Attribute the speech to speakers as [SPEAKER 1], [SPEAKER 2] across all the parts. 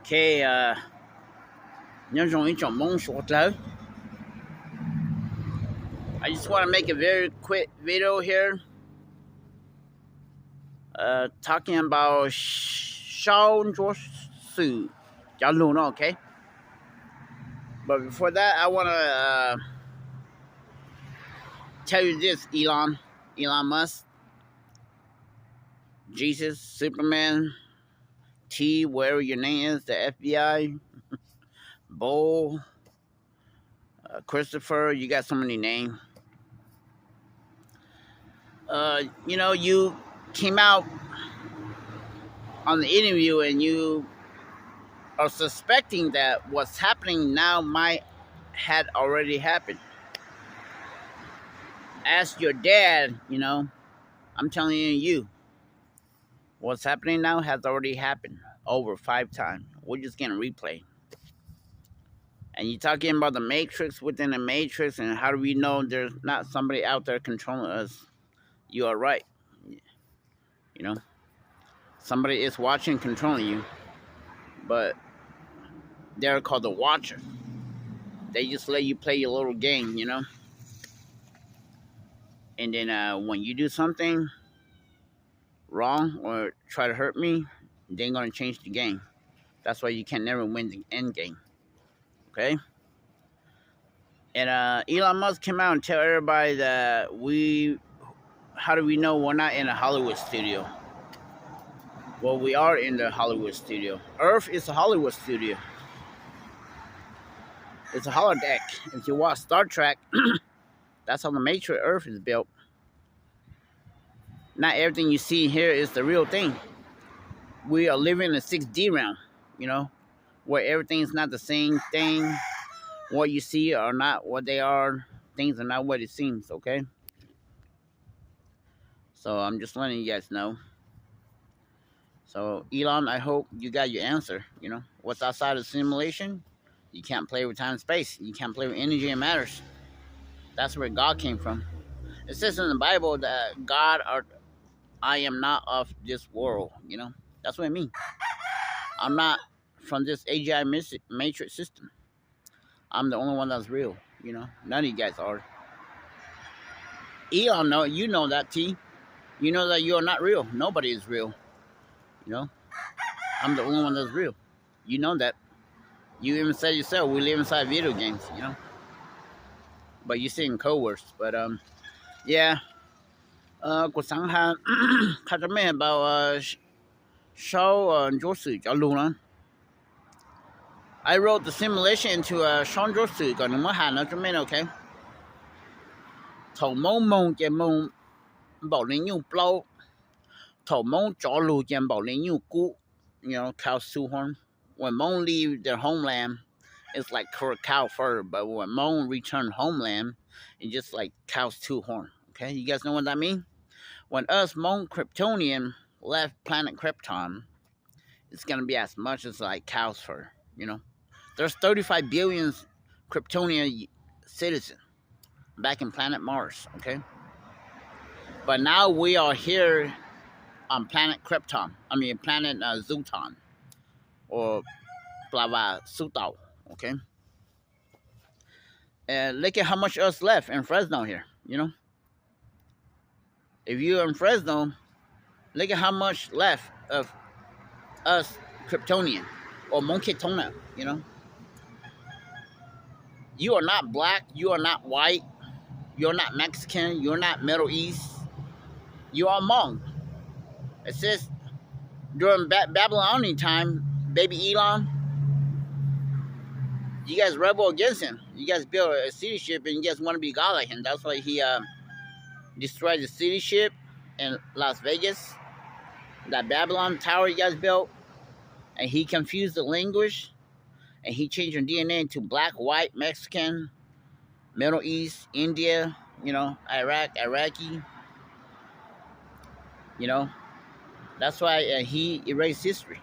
[SPEAKER 1] Okay, nhân dùng一种蒙说的 I just want to make a very quick video here, talking about Saub okay? But before that, I want to tell you this, Elon Musk, Jesus, Superman, T, wherever your name is, the FBI, Bull, Christopher, you got so many names. You came out on the interview and you are suspecting that what's happening now might had already happened. Ask your dad, I'm telling you, what's happening now has already happened over 5 times. We're just getting replay. And you're talking about the matrix within the matrix and how do we know there's not somebody out there controlling us? You are right. Somebody is watching, controlling you, but they're called the watcher. They just let you play your little game, and then when you do something wrong or try to hurt me, they're gonna change the game. That's why you can never win the end game. Okay? And Elon Musk came out and tell everybody that how do we know we're not in a Hollywood studio? Well, we are in the Hollywood studio. Earth is a Hollywood studio. It's a holodeck. If you watch Star Trek, that's how the Matrix Earth is built. Not everything you see here is the real thing. We are living in a 6D realm, where everything is not the same thing. What you see are not what they are. Things are not what it seems, okay? So I'm just letting you guys know. So Elon, I hope you got your answer. What's outside of simulation? You can't play with time and space. You can't play with energy and matters. That's where God came from. It says in the Bible that I am not of this world. That's what I mean. I'm not from this AGI matrix system. I'm the only one that's real. None of you guys are. Elon, you know that, T. You know that you are not real. Nobody is real. I'm the only one that's real. You know that. You even said yourself, we live inside video games, But you see in code words. But, yeah. Cuộc sống khá cho mấy about show Josu cho luôn á. I wrote the simulation into Sean Josu còn nó hàng nó cho mấy okay. Thầu mông chè mông bảo lý nhu plau. Thầu mông cho lù chè bảo lý nhu cú. Cows too horn. When Hmong leave their homeland, it's like cow fur. But when Hmong return homeland, it's just like cow's two horn. Okay, you guys know what that means? When us Hmong Kryptonian left planet Krypton, it's gonna be as much as like cow's fur. There's 35 billion Kryptonian citizens back in planet Mars. Okay, but now we are here on planet Krypton. Planet Zuton. Or Plava Sutao, okay? And look at how much us left in Fresno here, If you're in Fresno, look at how much left of us Kryptonian or Monketona, You are not black, you are not white, you're not Mexican, you're not Middle East, you are Hmong. It says during Babylonian time, baby Elon, you guys rebel against him. You guys built a city ship and you guys want to be God like him. That's why he destroyed the city ship in Las Vegas. That Babylon tower you guys built. And he confused the language. And he changed your DNA to black, white, Mexican, Middle East, India, Iraq, Iraqi. That's why he erased history.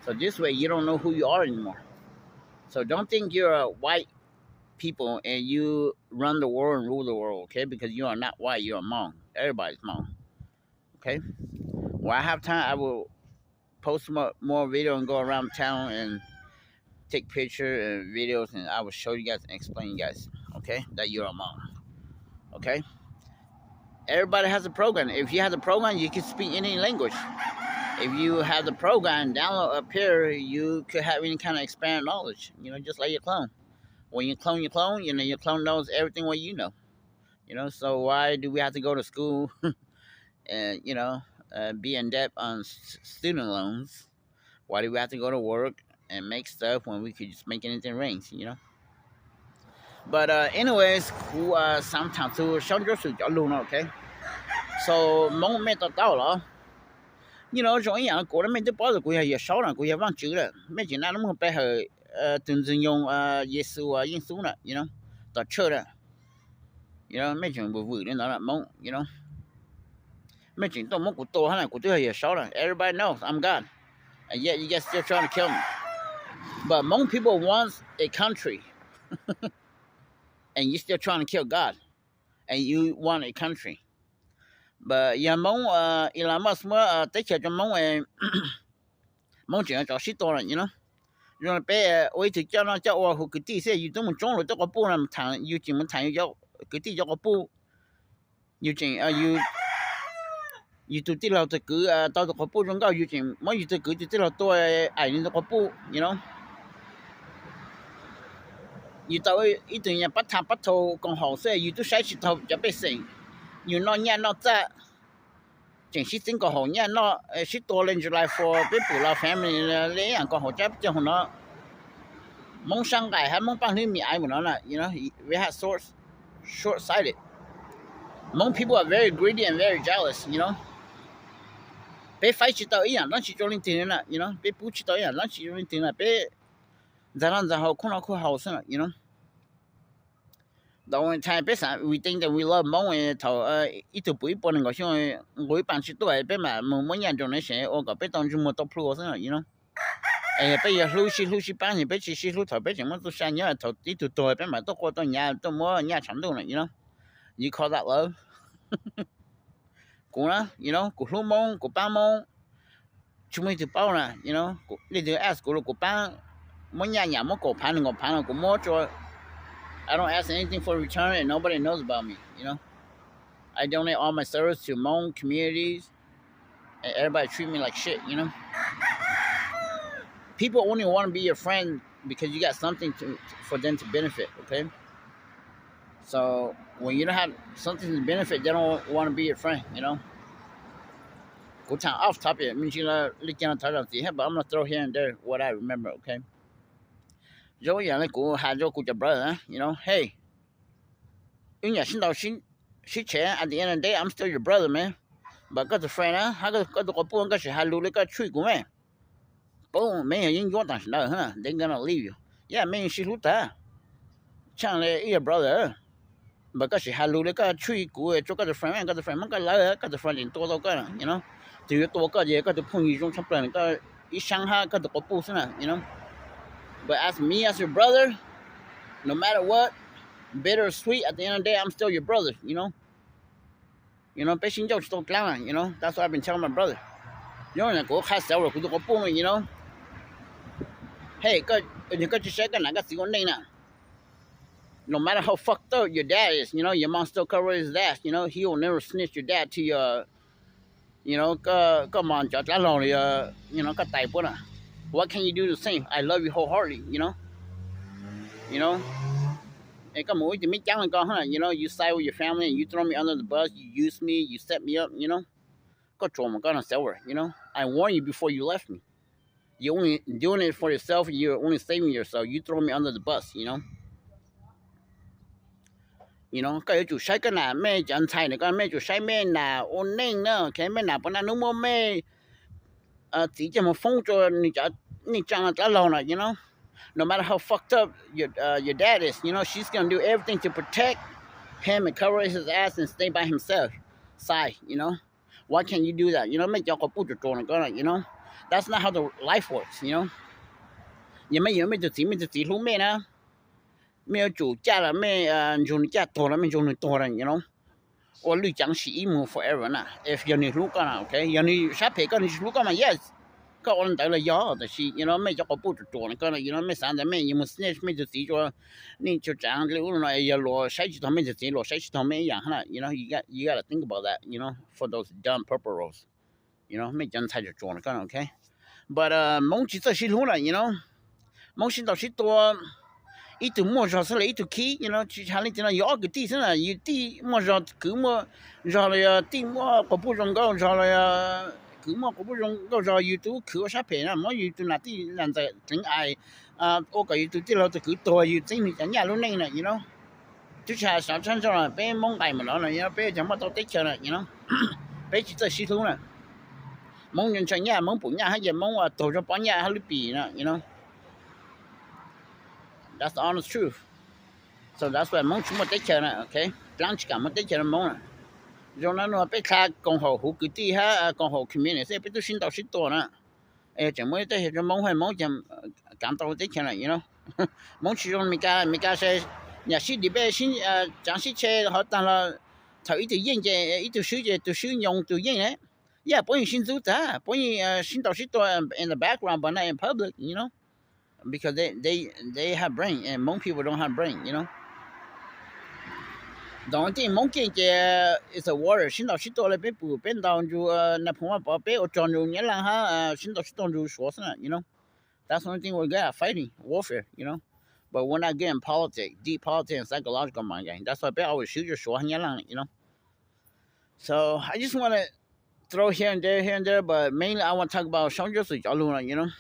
[SPEAKER 1] So this way, you don't know who you are anymore. So don't think you're a white people and you run the world and rule the world, okay? Because you are not white, you're Hmong. Everybody's Hmong, okay? When I have time, I will post more video and go around town and take pictures and videos, and I will show you guys and explain you guys, okay, that you're a mom, okay? Everybody has a program. If you have the program, you can speak any language. If you have the program download up here, you could have any kind of expanded knowledge, you know, just like your clone. When you clone your clone, you know, your clone knows everything what you know. You know, so why do we have to go to school and, you know, be in debt on student loans? Why do we have to go to work and make stuff when we could just make anything rain, you know? But anyways, cú sáng tháng tư sáng trước sự cho luôn okay. So mong mẹ tao đó. You know, rồi nhà cô nó mẹ tới bao giờ cô hay sáu là cô hay vang chữ đó. Mẹ chỉ nói nó không phải hơi từng dùng dùng Giêsu Giêsu nè, you know, tao chơi đó. You know, mẹ chỉ vừa vừa đến đó là mong, you know. Mẹ chỉ tao mong của tôi hay là của tôi hay sáu là. Everybody knows I'm God, and yet you guys still trying to kill me. But Hmong people want a country. And you're still trying to kill God, and you want a country. But yeah, Hmong Elon Musk take care of Hmong Hmong chuyện cho shit rồi, you know. Rồi bé ơi thì cho nó cho họ cái tí xe, you don't muốn trốn rồi cho có bu làm thằng, you chỉ muốn thằng cho cái tí cho có bu, you chỉ you tụi tí là tụi cứ tao tụi có bu trong đó, you chỉ mỗi you tụi cứ tí là tôi ai nên tụi có bu, you know. You tao ít tuổi nhà bắt thằng bắt thầu còn hậu sẽ you tụi sai chỉ thầu cho bé sinh, you nó nhà nó ra, chính sĩ sinh còn hậu nhà nó sĩ to lên July 4 bé phụ lao family lấy hàng còn hậu chấp cho nó, mong sang cái hay mong bằng hình ai của nó là, you know, we have short-sighted. Hmong people are very greedy and very jealous, you know. Bé phải chỉ tao ý nó chỉ cho linh tiền là, you know, bé bù chỉ tao ý nó chỉ cho linh tiền là bé. Ra hậu không nó không hậu nữa, you know. The only time we think that we love Hmong and thầu ít tuổi bụi bọn người xong ngồi bàn chỉ tuổi bé mà mỗi nhà trong này sẽ ô cả bé tông chung một tập plus nữa, you know. Bây giờ lưu sĩ bán thì bé chỉ lưu thầu bé chỉ muốn tôi sang nhớ thầu ít tuổi bé mà tôi qua tôi mua nhà chẳng đâu này, you know. You call that love? Cũng đó, you know, của lưu Hmong, của ba Hmong, chúng mình từ bao nè, you know, để được ask của ba mỗi nhà mỗi cổ phán của mỗi cho. I don't ask anything for return, and nobody knows about me, you know. I donate all my service to Hmong communities, and everybody treat me like shit, you know. People only want to be your friend because you got something for them to benefit, okay? So when you don't have something to benefit, they don't want to be your friend, you know. Go time off topic, means you know, but I'm gonna throw here and there what I remember, okay? Yo yeah, like go had your brother, you know. Hey, in your shit at the end of the day, I'm still your brother, man. But got the friend, I got the couple got your halu like a tree, go man. Boom, man, you ain't that, huh? They're gonna leave you. Yeah, man, she looked that. Chanley, your brother. But got your halu like a tree, go got the friend, got the friend in total, you know. Do you talk, got the point you don't plan, got Shanghai, got the couple, you know. But as me, as your brother, no matter what, bitter or sweet, at the end of the day, I'm still your brother, you know. You know, you know, that's what I've been telling my brother. You know, hey, you got your second, I got your name now. No matter how fucked up your dad is, you know, your mom still covers his ass, you know, he will never snitch your dad to your, you know, come on, you know, what can you do the same? I love you wholeheartedly, you know. You know. And come on, you know, you side with your family and you throw me under the bus, you use me, you set me up, you know. You know. I warned you before you left me. You're only doing it for yourself, and you're only saving yourself. You throw me under the bus, you know. You know, cái chủ sai cái nào mẹ chẳng thay này con mẹ chủ sai mẹ nào ôn nên nữa, cái mẹ nào bọn nó mua mẹ chỉ cho một phong cho你长得老了, you know. No matter how fucked up your dad is, you know, she's gonna do everything to protect him and cover his ass and stay by himself side, you know. Why can't you do that? You know, make y'all put your door on, you know. That's not how the life works, you know. You may just see who made now. Me chủ cha là me dùng cha tổ là me dùng tổ là, you know. Or lưu chẳng sĩ mù forever na. If you need look on, okay, you need shop pick on look on, yes. có ổn tới là gió thì chị mấy cho có bút chuột nó có là mấy sáng giờ mấy nhưng mà snatch mấy giờ tí cho nên cho chẳng lưu này giờ lo sai chỉ thằng mấy giờ tí lo sai chỉ thằng mấy dạng hả you gotta think about that for those dumb purple rolls mấy chân thay cho chuột nó có okay but mong chỉ tới xí luôn là mong xin đọc xí to ít tu mua ra sẽ lấy ít tu kỹ chỉ hai lần nó gió cái tí thế này tí mua ra cứ mua ra là tí mua có bút rong cao ra là cứ mua có bút rong cao ra YouTube cứ sát phê na mua YouTube là tí làm tại tiếng ai ô cái YouTube tí là cứ to YouTube mình chẳng nhà luôn này này chú cha sáng sáng cho là bé mong đại mà nó là bé chẳng mà tao tích cho này bé chỉ tới xí luôn này mong nhân chẳng nhà mong bụng nhà hay giờ mong tổ cho bán nhà hay lúc bì nè that's the honest truth. So that's why mong chúng ta take care này, okay? Plan chỉ cả mình take care mong này. Rồi nó bị khai công hộ hữu cái tí ha, công hộ community sẽ bị tôi xin đầu xin tổ nè. Chẳng mới tới cho mong hay mong chẳng cảm tao take care này, mong chỉ trong mình ca sẽ nhà sĩ đi bé xin chẳng sĩ chơi họ toàn là thầu ít tiền chơi ít từ sử dụng từ yên đấy. Yeah, bởi vì xin giúp ta, bởi vì xin đầu xin tổ in the background but not in public, because they have brain and most people don't have brain. The only thing monkey is a warrior. Xin đầu xin tổ là bé bù bên đầu ju na phong bảo bé ở trong ju nhớ là ha xin đầu xin tổ ju số sana. That's the only thing we got fighting warfare. But we're not getting politics, deep politics and psychological mind game. That's why bé always shoot your số nhớ là. So I just want to throw here and there, but mainly I want to talk about Sean Joseph Jaluna.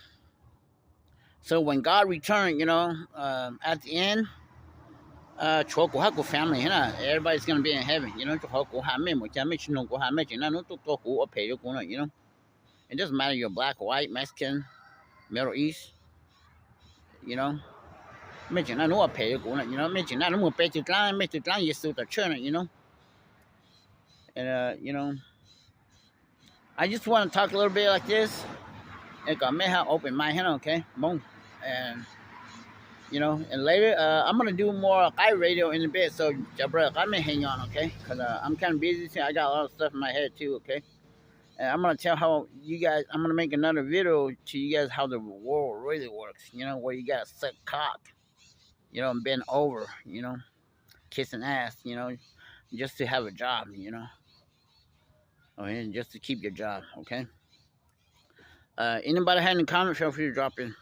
[SPEAKER 1] So when God returned, at the end, family, everybody's gonna be in heaven, it doesn't matter you're black, white, Mexican, Middle East, mấy chuyện nó pay của nó, mấy chuyện nó pay từ trang, mấy từ trang Yesu từ church, and I just want to talk a little bit like this. It got me have open my hand, okay, and and later I'm gonna do more radio in a bit, so brother, I may hang on, okay, because I'm kind of busy too. I got a lot of stuff in my head too, okay, and I'm gonna tell how you guys. I'm gonna make another video to you guys how the world really works. Where you gotta suck cock, and bend over, kissing ass, just to have a job, and just to keep your job, okay. Anybody had any comments? Feel free to drop in.